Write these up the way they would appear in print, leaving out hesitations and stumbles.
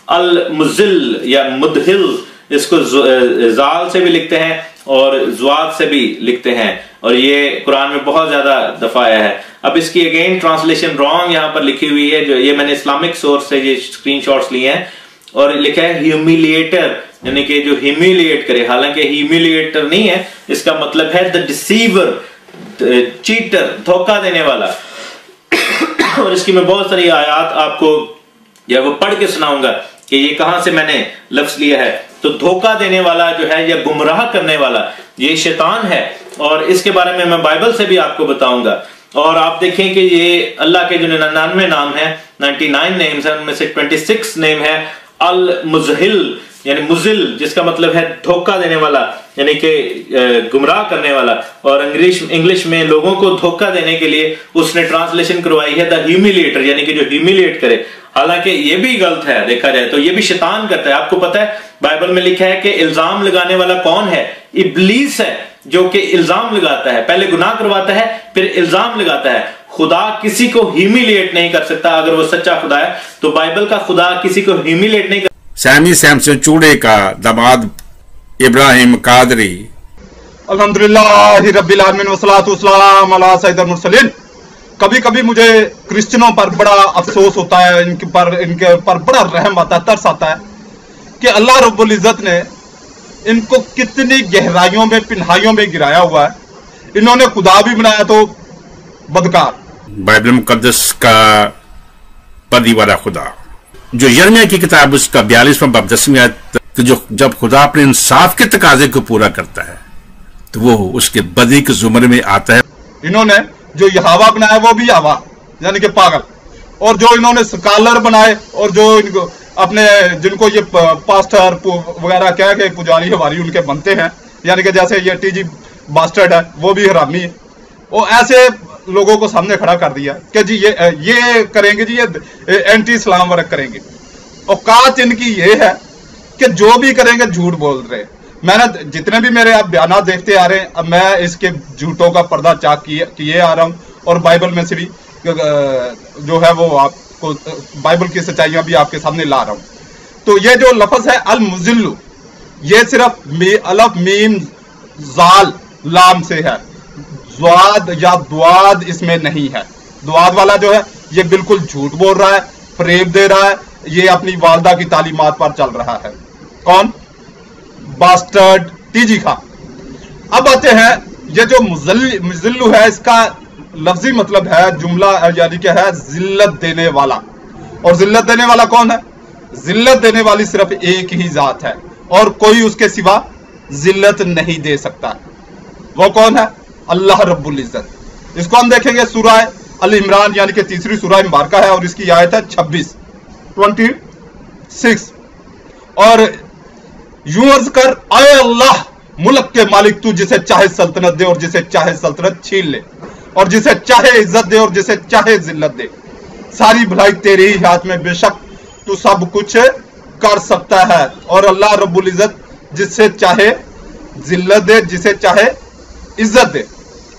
المزل یا مدہل، اس کو زال سے بھی لکھتے ہیں اور زواد سے بھی لکھتے ہیں، اور یہ قرآن میں بہت زیادہ دفعہ آیا ہے۔ اب اس کی اگین ٹرانسلیشن رانگ یہاں پر لکھی ہوئی ہے، جو یہ میں نے اسلامک سورس سے یہ اسکرین شاٹس لیے ہیں، اور لکھا ہے ہیومیلیٹر، یعنی کہ جو ہیومیلیٹ کرے، حالانکہ ہیومیلیٹر نہیں ہے، اس کا مطلب ہے the deceiver، چیٹر، دھوکہ دینے والا۔ اور اس کی میں بہت ساری آیات آپ کو یا وہ پڑھ کے سناؤں گا کہ یہ کہاں سے میں نے لفظ لیا ہے۔ تو دھوکہ دینے والا جو ہے یا گمراہ کرنے والا یہ شیطان ہے، اور اس کے بارے میں بائبل سے بھی آپ کو بتاؤں گا۔ اور آپ دیکھیں کہ یہ اللہ کے جو 99 نام ہیں، 99 نیمز ہیں، ان میں سے 26 نیم ہے المزہل، یعنی مزل، جس کا مطلب ہے دھوکہ دینے والا، یعنی کہ گمراہ کرنے والا، اور انگلش میں لوگوں کو دھوکہ دینے کے لیے اس نے ٹرانسلیشن کروائی ہے دا ہیومیلیٹر، یعنی کہ جو ہیومیلیٹ کرے، حالانکہ یہ بھی غلط ہے، دیکھا جائے تو یہ بھی شیطان کرتا ہے۔ آپ کو پتہ ہے بائبل میں لکھا ہے کہ الزام لگانے والا کون ہے؟ ابلیس ہے، جو کہ الزام لگاتا ہے، پہلے گناہ کرواتا ہے پھر الزام لگاتا ہے۔ خدا کسی کو ہیومیلیٹ نہیں کر سکتا، اگر وہ سچا خدا ہے تو بائبل کا خدا کسی کو ہیومیلیٹ نہیں کر سیمی سیمسن چوڑے کا داماد ابراہیم قادری۔ الحمدللہ رب العالمین والصلاۃ والسلام علی سید المرسلین۔ کبھی کبھی مجھے کرسچنوں پر بڑا افسوس ہوتا ہے، ان کے پر بڑا رحم آتا ہے، ترس آتا ہے کہ اللہ رب العزت نے ان کو کتنی گہرائیوں میں، پنہائیوں میں گرایا ہوا ہے۔ انہوں نے خدا بھی بنایا تو بدکار۔ بائبل مقدس کا پردی والا خدا، جو یرمیہ کی کتاب اس کا 42واں باب 10ویں آیت، جو جب خدا اپنے انصاف کے تقاضے کو پورا کرتا ہے تو وہ اس کے بدی کے زمرے میں آتا ہے۔ انہوں نے جو یہوہ بنایا وہ بھی یہوہ، یعنی کہ پاگل، اور جو انہوں نے سکالر بنائے، اور جو ان کو اپنے جن کو یہ پاسٹر وغیرہ کہہ کے پجاری ہماری ان کے بنتے ہیں، یعنی کہ جیسے یہ ٹی جی باسٹرڈ ہے، وہ بھی حرامی ہے، وہ ایسے لوگوں کو سامنے کھڑا کر دیا کہ جی یہ کریں گے، جی یہ اینٹی اسلام ورک کریں گے۔ اوقات ان کی یہ ہے کہ جو بھی کریں گے جھوٹ بول رہے۔ میں نے جتنے بھی میرے آپ بیانات دیکھتے آ رہے ہیں، اب میں اس کے جھوٹوں کا پردہ چاک کیے آ رہا ہوں، اور بائبل میں سے بھی جو ہے وہ آپ کو بائبل کی سچائیاں بھی آپ کے سامنے لا رہا ہوں۔ تو یہ جو لفظ ہے المزل، یہ صرف الف میم زال لام سے ہے، زواد یا دواد اس میں نہیں ہے۔ دواد والا جو ہے یہ بالکل جھوٹ بول رہا ہے، فریب دے رہا ہے، یہ اپنی والدہ کی تعلیمات پر چل رہا ہے۔ کون؟ Bastard T G Khan. اب آتے ہیں، یہ جو مزلو ہے اس کا لفظی مطلب ہے جملہ، یعنی کہ ہے ذلت دینے والا۔ اور ذلت دینے والا کون ہے؟ ذلت دینے والی صرف ایک ہی ذات ہے، اور کوئی اس کے سوا ذلت نہیں دے سکتا۔ وہ کون ہے؟ اللہ رب العزت۔ اس کو ہم دیکھیں گے سورہ ال عمران، یعنی کہ تیسری سورہ مبارکہ ہے، اور اس کی آیت ہے 26 اور یوں عرض کر، اے اللہ ملک کے مالک، تو جسے چاہے سلطنت دے اور جسے چاہے سلطنت چھین لے، اور جسے چاہے عزت دے اور جسے چاہے ذلت دے، ساری بھلائی تیرے ہی ہاتھ میں، بے شک تو سب کچھ کر سکتا ہے۔ اور اللہ رب العزت جسے چاہے ذلت دے، جسے چاہے عزت دے۔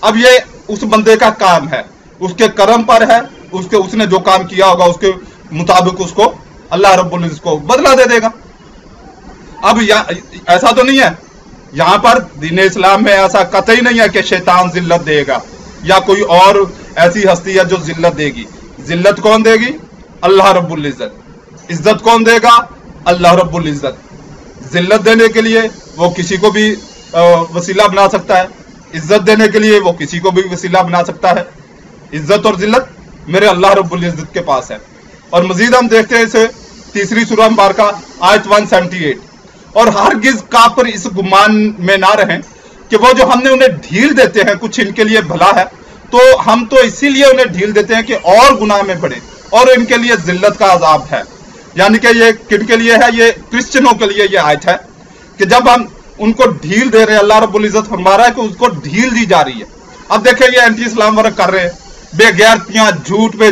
اب یہ اس بندے کا کام ہے، اس کے کرم پر ہے، اس نے جو کام کیا ہوگا اس کے مطابق اس کو اللہ رب العزت کو بدلہ دے دے گا۔ اب ایسا تو نہیں ہے، یہاں پر دین اسلام میں ایسا قطعی نہیں ہے کہ شیطان ذلت دے گا یا کوئی اور ایسی ہستی ہے جو ذلت دے گی۔ ذلت کون دے گی؟ اللہ رب العزت۔ عزت کون دے گا؟ اللہ رب العزت۔ ذلت دینے کے لیے وہ کسی کو بھی وسیلہ بنا سکتا ہے، عزت دینے کے لیے وہ کسی کو بھی وسیلہ بنا سکتا ہے۔ عزت اور ذلت میرے اللہ رب العزت کے پاس ہے۔ اور مزید ہم دیکھتے ہیں اسے تیسری سورہ مبارکہ آیت 178، اور ہرگز کافر اس گمان میں نہ رہیں کہ وہ جو ہم نے انہیں ڈھیل دیتے ہیں کچھ ان کے لیے بھلا ہے، تو ہم تو اسی لیے انہیں ڈھیل دیتے ہیں کہ اور گناہ میں پڑے، اور ان کے لیے ذلت کا عذاب ہے۔ یعنی کہ یہ کن کے لیے ہے؟ یہ کرسچنوں کے لیے یہ آیت ہے کہ جب ہم ان کو ڈھیل دے رہے ہیں، اللہ رب العزت فرما رہا ہے کہ اس کو ڈھیل دی جا رہی ہے۔ اب دیکھیں یہ اینٹی اسلام ورک کر رہے ہیں، بے غیرتیاں جھوٹ پہ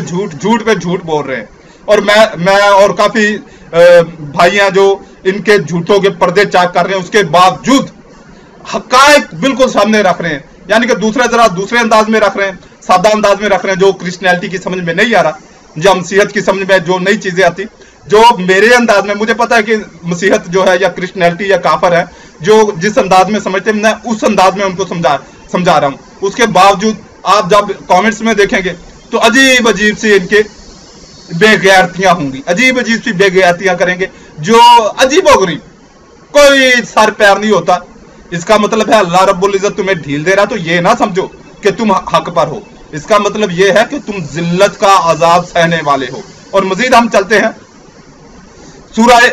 جھوٹ بول رہے ہیں، اور میں اور کافی بھائی ہیں جو ان کے جھوٹوں کے پردے چاک کر رہے ہیں، اس کے باوجود حقائق بالکل سامنے رکھ رہے ہیں، یعنی کہ دوسرے انداز میں رکھ رہے ہیں، سادہ انداز میں رکھ رہے ہیں، جو کرسچنیلٹی کی سمجھ میں نہیں آ رہا، جو مسیحیت کی سمجھ میں جو نئی چیزیں آتی जो मेरे अंदाज में, मुझे पता है कि मसीहत जो है या क्रिश्चियनिटी या काफर है, जो जिस अंदाज में समझते हैं मैं उस अंदाज में उनको समझा रहा हूं। उसके बावजूद आप जब कमेंट्स में देखेंगे तो अजीब अजीब सी इनके बेगैरतियां होंगी, अजीब अजीब सी बेगैरतियां करेंगे जो अजीबोगरीब, कोई सर पैर नहीं होता। इसका मतलब है अल्लाह रब्बुल इज्जत तुम्हें ढील दे रहा, तो ये ना समझो कि तुम हक पर हो। इसका मतलब ये है कि तुम जिल्लत का अजाब सहने वाले हो। और मजीद हम चलते हैं, सूरह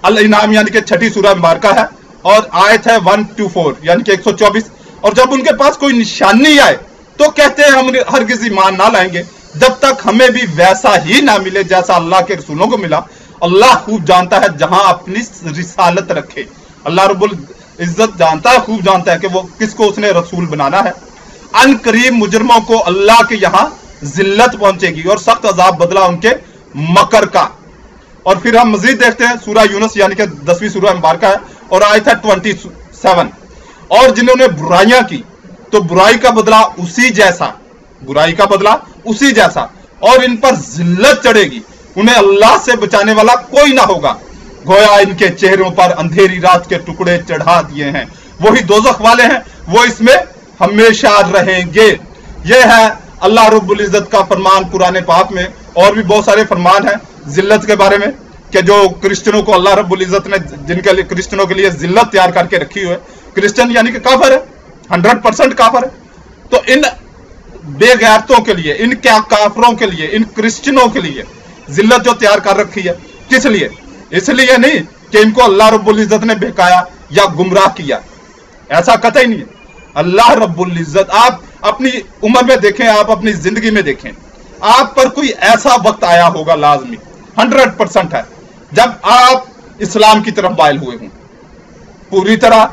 अल इनाम यानी कि 6ठी सूरह मुबारका है और आयत है 124 यानी कि 124। और जब उनके पास कोई निशानी आए तो कहते हैं हम हरगिज़ ईमान ना लाएंगे जब तक हमें भी वैसा ही ना मिले जैसा अल्लाह के रसूलों को मिला। अल्लाह खूब जानता है जहां अपनी रिसालत रखे। अल्लाह रब्बुल इज्जत जानता है, खूब जानता है कि वो किसको उसने रसूल बनाना है। अन करीब मुजरमों को अल्लाह के यहां जिल्लत पहुंचेगी और सख्त अजाब बदला उनके मकर का। और फिर हम मजीद देखते हैं, सूरह यूनुस यानी कि 10वीं सूरह मुबारका है और आयत है 27। और जिन्होंने बुराइयां की तो बुराई का बदला उसी जैसा, बुराई का बदला उसी जैसा, और इन पर जिल्लत चढ़ेगी, उन्हें अल्लाह से बचाने वाला कोई ना होगा। गोया इनके चेहरों पर अंधेरी रात के टुकड़े चढ़ा दिए हैं, वही दोजख वाले हैं, वो इसमें हमेशा रहेंगे। यह है अल्लाह रब्बुल इज्जत का फरमान कुरान पाक में। और भी बहुत सारे फरमान हैं जिल्लत के बारे में कि जो क्रिश्चियनों को अल्लाह रब्बुल इज्जत ने जिनके लिए क्रिश्चियनों के लिए जिल्लत तैयार करके रखी हुई है। क्रिश्चियन यानी कि काफर है, 100% काफर है। तो इन बेगैरतों के लिए, इन क्या काफरों के लिए, इन क्रिश्चियनों के लिए जिल्लत जो तैयार कर रखी है, किस लिए? इसलिए नहीं कि इनको अल्लाह रब्बुल इज्जत ने बहकाया या गुमराह किया, ऐसा कतई नहीं है। अल्लाह रब्बुल इज्जत, आप अपनी उम्र में देखें, आप अपनी जिंदगी में देखें, आप पर कोई ऐसा वक्त आया होगा लाजमी, 100% है, जब आप इस्लाम की तरफ माइल हुए हों पूरी तरह,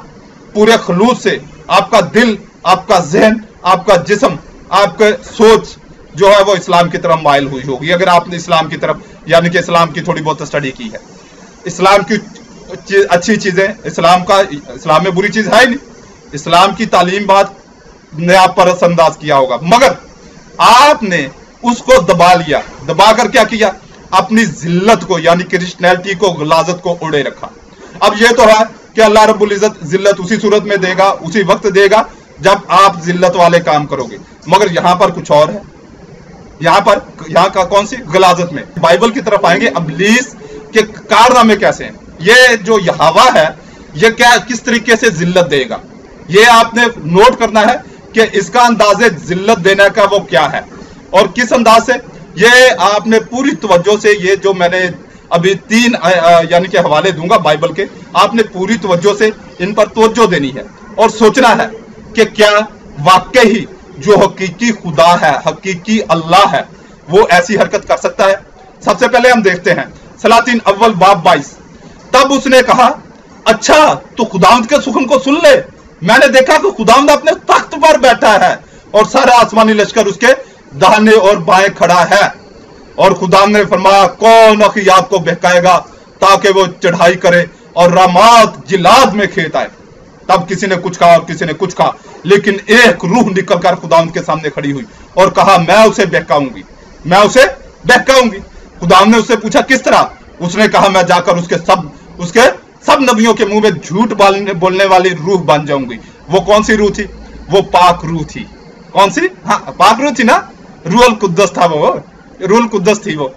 पूरे खलूस से। आपका दिल, आपका जहन, आपका जिस्म, आपका सोच जो है वो इस्लाम की तरफ माइल हुई होगी। अगर आपने इस्लाम की तरफ यानी कि इस्लाम की थोड़ी बहुत स्टडी की है, इस्लाम की अच्छी चीजें, इस्लाम में बुरी चीज है ही नहीं, इस्लाम की तालीम बात ने आप पर असरअंदाज किया होगा, मगर आपने उसको दबा लिया। दबा कर क्या किया? अपनी जिल्लत को यानी क्रिश्चियनिटी को, गलाजत को उड़े रखा। अब ये तो है कि अल्लाह रब्बुल इज्जत जिल्लत उसी सूरत में देगा, उसी वक्त देगा जब आप जिल्लत वाले काम करोगे, मगर यहां पर कुछ और है। यहाँ का कौन सी? गलाजत में। बाइबल की तरफ आएंगे, इब्लीस के कारनामे कैसे हैं। ये जो यहोवा है, ये क्या किस तरीके से जिल्लत देगा, ये आपने नोट करना है कि इसका अंदाजे जिल्लत देने का वो क्या है और किस अंदाज से। ये आपने पूरी तवज्जो से, ये जो मैंने अभी 3 यानी कि हवाले दूंगा बाइबल के, आपने पूरी तवज्जो से इन पर तवज्जो देनी है और सोचना है कि क्या वाकई ही जो हकीकी खुदा है, हकीकी अल्लाह है, वो ऐसी हरकत कर सकता है। सबसे पहले हम देखते हैं सलातीन अव्वल बाब 22। तब उसने कहा, अच्छा तो खुदावंद के हुक्म को सुन ले। मैंने देखा कि खुदावंद अपने तख्त पर बैठा है और सारा आसमानी लश्कर उसके दाहिने और बाएं खड़ा है। और खुदावंद ने फरमाया, कौन अखियाब को बहकाएगा ताकि वो चढ़ाई करे और रामात जिलाद में खेत आए। तब किसी ने कुछ कहा और किसी ने कुछ कहा, लेकिन एक रूह निकलकर खुदावंद के सामने खड़ी हुई और कहा, मैं उसे बहकाऊंगी, मैं उसे बहकाऊंगी। खुदावंद ने उससे पूछा, किस तरह? उसने कहा, मैं जाकर उसके सब नबियों के मुंह में झूठ बोलने वाली रूह बन जाऊंगी। वो कौन सी रूह थी? वो पाक रूह थी। कौन सी? हाँ, पाक रूह थी ना, रूहुल कुद्दस था वो, रूहुल कुद्दस थी वो,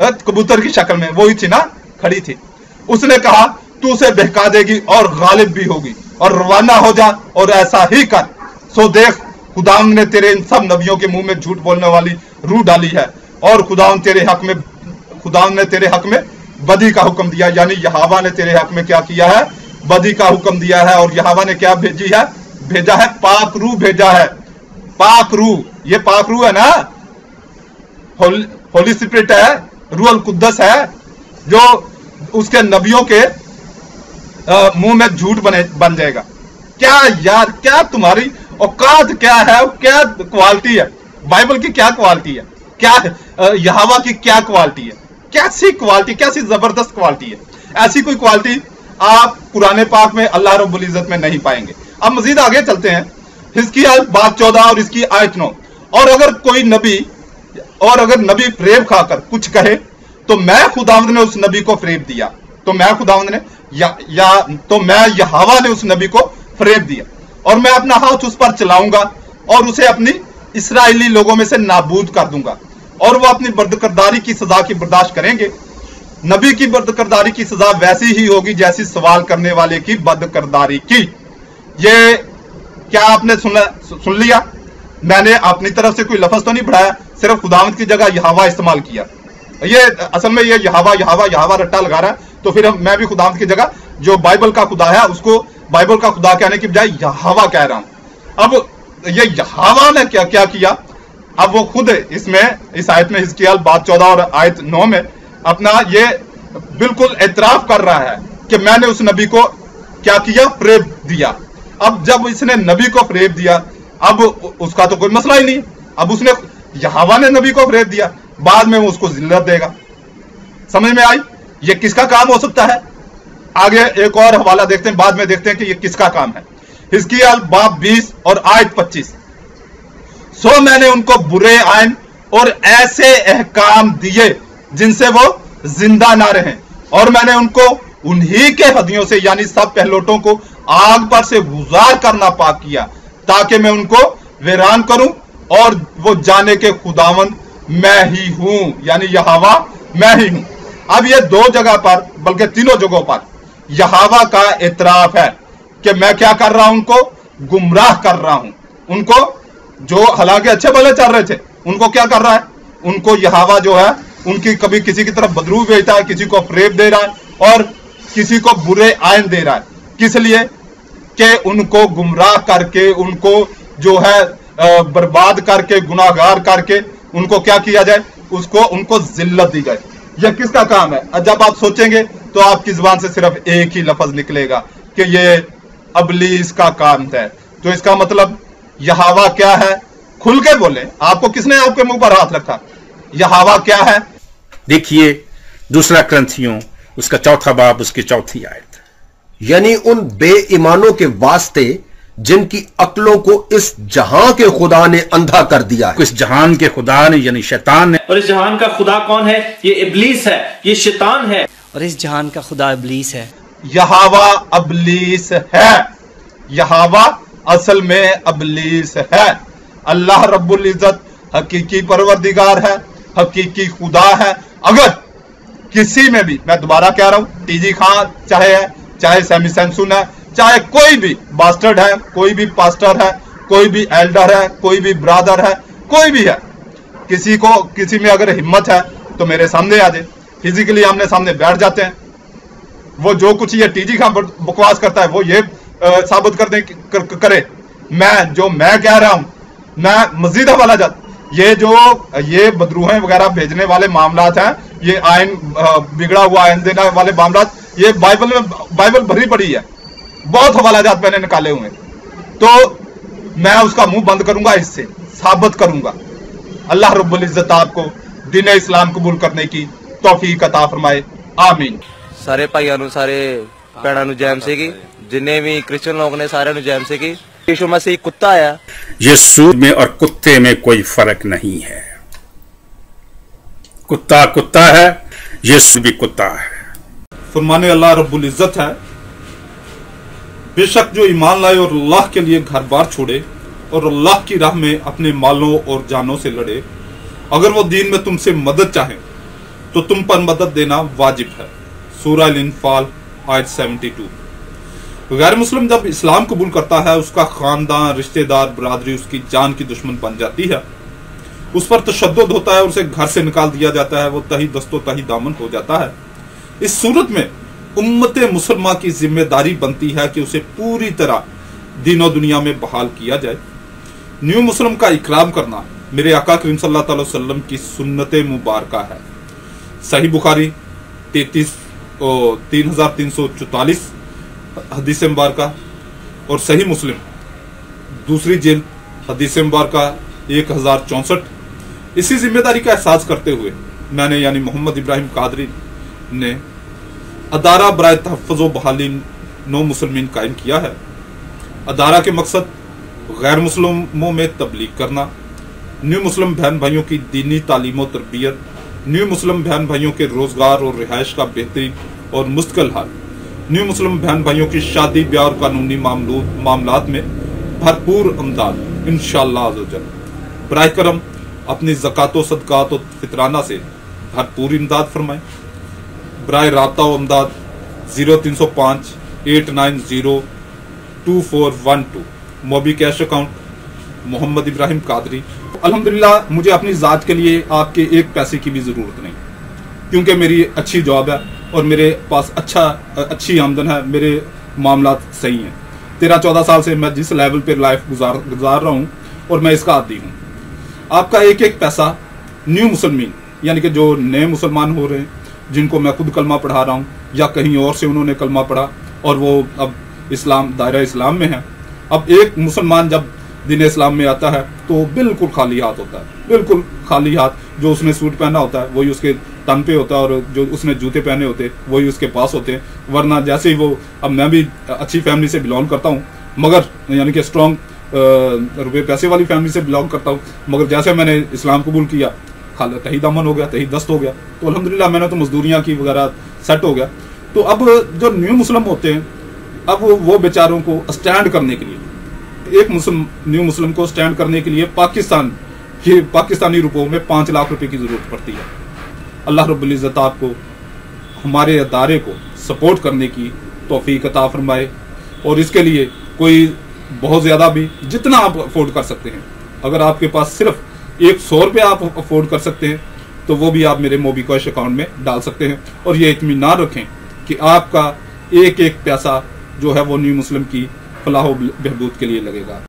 कबूतर की शक्ल में वही थी ना, खड़ी थी। उसने कहा, तू उसे बहका देगी और गालिब भी होगी, और रवाना हो जा और ऐसा ही कर। सो देख, खुदावंद ने तेरे इन सब नबियों के मुंह में झूठ बोलने वाली रूह डाली है और खुदावंद ने तेरे हक में बदी का हुक्म दिया, यानी यहोवा ने तेरे हक में क्या किया है? बदी का हुक्म दिया है। और यहोवा ने क्या भेजा है? पाक रूह भेजा है। पाक रूह, ये पाक रूह है ना, होली स्पिरिट है, रूहुल कुद्दस है, जो उसके नबियों के मुंह में झूठ बन जाएगा। क्या यार, क्या तुम्हारी औकात क्या है, क्या क्वालिटी है, बाइबल की क्या क्वालिटी है, क्या यहोवा की क्या क्वालिटी है, कैसी क्वालिटी, कैसी जबरदस्त क्वालिटी है। ऐसी कोई क्वालिटी आप कुरान पाक में अल्लाह रब्बुल इज्जत में नहीं पाएंगे। अब मजीद आगे चलते हैं, इसकी बात 14 और इसकी आयत 9। और अगर नबी फरेब खाकर कुछ कहे तो मैं खुदावंद ने उस नबी को फरेब दिया, तो मैं खुदावंद ने तो मैं यहोवा ने उस नबी को फरेब दिया, और मैं अपना हाथ उस पर चलाऊंगा और उसे अपनी इस्राएली लोगों में से नाबूद कर दूंगा, और वो अपनी बदकिरदारी की सजा की बर्दाश्त करेंगे। नबी की बदकिरदारी की सजा वैसी ही होगी जैसी सवाल करने वाले की बदकिरदारी की। ये क्या आपने सुन लिया? मैंने अपनी तरफ से कोई लफ्ज तो नहीं बढ़ाया, सिर्फ खुदावंद की जगह यहोवा इस्तेमाल किया। ये असल में ये यहोवा रट्टा लगा रहा है, तो फिर मैं भी खुदावंद की जगह जो बाइबल का खुदा है उसको बाइबल का खुदा कहने की बजाय यहोवा कह रहा हूं। अब ये यहोवा ने क्या किया? अब वो खुद इसमें इस आयत में हिजकिय्याल बात 14 और आयत 9 में अपना ये बिल्कुल एतराफ कर रहा है कि मैंने उस नबी को क्या किया? फरेब दिया। अब जब इसने नबी को फरेब दिया, अब उसका तो कोई मसला ही नहीं, अब उसने यहोवा ने नबी को फरेब दिया, बाद में वो उसको जिल्लत देगा। समझ में आई? ये किसका काम हो सकता है? आगे एक और हवाला देखते हैं, बाद में देखते हैं कि ये किसका काम है। हिजकिय्याल बाब 20 और आयत 25, सो मैंने उनको बुरे आइन और ऐसे अहकाम दिए जिनसे वो जिंदा ना रहें, और मैंने उनको उन्हीं के हदियों से यानी सब पहलोटों को आग पर से गुजार करना पाक किया, ताकि मैं उनको वीरान करूं और वो जाने के खुदावंद मैं ही हूं, यानी यहोवा मैं ही हूं। अब ये दो जगह पर, बल्कि तीनों जगहों पर यहोवा का इतराफ है कि मैं क्या कर रहा हूं? उनको गुमराह कर रहा हूं। उनको जो हालांकि अच्छे भले चल रहे थे, उनको क्या कर रहा है? उनको यहोवा जो है उनकी कभी किसी की तरफ बदरू भेजता है, किसी को फरेब दे रहा है और किसी को बुरे आयन दे रहा है। किस लिए? कि उनको गुमराह करके, उनको जो है बर्बाद करके, गुनाहगार करके उनको क्या किया जाए? उनको जिल्लत दी जाए। यह किसका काम है? जब आप सोचेंगे तो आपकी जुबान से सिर्फ एक ही लफ्ज निकलेगा कि ये अबलीस का काम है। तो इसका मतलब यहोवा क्या है? खुल के बोले, आपको किसने आपके मुंह पर हाथ रखा? यहोवा क्या है? देखिए दूसरा ग्रंथियों उसका 4 बाब उसकी 4 आयत, यानी उन बेईमानों के वास्ते जिनकी अक्लों को इस जहां के खुदा ने अंधा कर दिया है। इस जहान के खुदा ने यानी शैतान ने, और इस जहान का खुदा कौन है? ये इब्लीस है, ये शैतान है, और इस जहान का खुदा इब्लीस है। यहोवा अबलीस है, यहोवा असल में अबलीस है। अल्लाह रब्बुल इज्जत हकीकी परवरदिगार है, हकीकी खुदा है। अगर किसी में भी, मैं दोबारा कह रहा हूं, टीजी खान चाहे है, चाहे सैमी सैमसून है, चाहे कोई भी बास्टर्ड है, कोई भी पास्टर है, कोई भी एल्डर है, कोई भी ब्रादर है, कोई भी है, किसी में अगर हिम्मत है तो मेरे सामने आ जाए, फिजिकली आमने सामने बैठ जाते हैं। वो जो कुछ ये टीजी खान बकवास करता है वो ये साबित करे मैं कह रहा हूं, मैं मजीद हवाला जाता, ये बदरूहें वगैरह भेजने वाले मामलात हैं, ये आयन बिगड़ा हुआ आयन देने वाले मामलात, ये बाइबल भरी पड़ी है, बहुत हवाला जात मैंने निकाले हुए, तो मैं उसका मुंह बंद करूंगा, इससे साबित करूंगा। अल्लाह रब्बुल इज्जत आपको दीन इस्लाम कबूल करने की तौफीक अता फरमाए, आमीन। सारे भाइयों ਨੂੰ ਸਾਰੇ ਭੈਣਾਂ ਨੂੰ ਜੈ ਮਸੀਹ ਕੀ, जिन्ने भी क्रिश्चियन लोग ने सारे ਨੂੰ ਜੈ ਮਸੀਹ ਕੀ। यीशु मसीह कुत्ता है। ये सूर में और कुत्ते में कोई फर्क नहीं है, कुत्ता कुत्ता है, यीशु भी कुत्ता है। फरमाने अल्लाह रब्बुल इज्जत है, बेशक जो ईमान लाए और अल्लाह के लिए घर बार छोड़े और अल्लाह की राह में अपने मालों और जानों से लड़े, अगर वो दीन में तुमसे मदद चाहे तो तुम पर मदद देना वाजिब है। सूरह अल-इन्फाल आयत 72। गैर मुस्लिम जब इस्लाम कबूल करता है, उसका खानदान, रिश्तेदार, बरादरी उसकी जान की दुश्मन बन जाती है, उस पर तशद्दुद होता है, उसे घर से निकाल दिया जाता है, वो तही दस्तो तही दामन हो जाता है। इस सूरत में उम्मत मुसलमान की जिम्मेदारी बनती है कि उसे पूरी तरह दीनों दुनिया में बहाल किया जाए। न्यू मुस्लिम का इकराम करना मेरे आका करीम सल्लल्लाहु अलैहि वसल्लम की सुन्नत मुबारका है। सही बुखारी 3344 हदीस मुबारका और सही मुस्लिम दूसरी जिल्द हदीस मुबारका 1064। इसी जिम्मेदारी का एहसास करते हुए मैंने यानी मोहम्मद इब्राहिम कादरी ने अदारा बराए तहफ़्फ़ुज़ व बहाली नौ मुसलमीन कायम किया है। अदारा के मकसद गैर मुस्लिमों में तबलीग करना, न्यू मुस्लिम बहन भाइयों की दीनी तालीम व तरबियत न्यू मुस्लिम बहन भाइयों के रोजगार और रिहाइश का बेहतरीन और मुस्तकिल हाल, न्यू मुस्लिम बहन भाइयों की शादी ब्याह और कानूनी मामलात में भरपूर इमदाद इंशाअल्लाह अज़्ज़वजल। बराए करम अपनी ज़कात सदकात और फितराना से भरपूर इमदाद फरमाएं। बराए राब्ता व इमदाद 0305 890 2412 मोबी कैश अकाउंट मोहम्मद इब्राहिम कादरी। अल्हम्दुलिल्लाह मुझे अपनी ज़ात के लिए आपके एक पैसे की भी ज़रूरत नहीं, क्योंकि मेरी अच्छी जॉब है और मेरे पास अच्छी आमदन है, मेरे मामलात सही हैं। 13-14 साल से मैं जिस लेवल पर लाइफ गुजार रहा हूँ और मैं इसका आदी हूँ। आपका एक एक पैसा न्यू मुसलमान यानी कि जो नए मुसलमान हो रहे हैं, जिनको मैं खुद कलमा पढ़ा रहा हूँ या कहीं और से उन्होंने कलमा पढ़ा और वो अब दायरा इस्लाम में है। अब एक मुसलमान जब दीन इस्लाम में आता है तो बिल्कुल खाली हाथ होता है, बिल्कुल खाली हाथ। जो उसने सूट पहना होता है वही उसके तन पे होता है और जो उसने जूते पहने होते हैं वही उसके पास होते हैं। वरना जैसे ही वो, अब मैं भी अच्छी फैमिली से बिलोंग करता हूँ, मगर यानी कि स्ट्रॉन्ग रुपये पैसे वाली फैमिली से बिलोंग करता हूँ, मगर जैसे मैंने इस्लाम कबूल किया तही दामन हो गया, तही दस्त हो गया। तो अल्हम्दुलिल्लाह मैंने तो मजदूरियाँ की वगैरह सेट हो गया। तो अब जो न्यू मुस्लिम होते हैं, अब वो बेचारों को स्टैंड करने के लिए, एक न्यू मुस्लिम को स्टैंड करने के लिए पाकिस्तानी रुपयों में 5 लाख रुपए की जरूरत पड़ती है। अल्लाह रब्बुल इज़्ज़त आपको हमारे अदारे को सपोर्ट करने की तौफीक अता फरमाए, और इसके लिए कोई बहुत ज़्यादा भी, जितना आप अफोर्ड कर सकते हैं, अगर आपके पास सिर्फ 100 रुपये आप अफोर्ड कर सकते हैं तो वो भी आप मेरे मोबी कैश अकाउंट में डाल सकते हैं। और ये इत्मीनान रखें कि आपका एक एक पैसा जो है वो न्यू मुस्लिम की फलाह बहबूद के लिए लगेगा।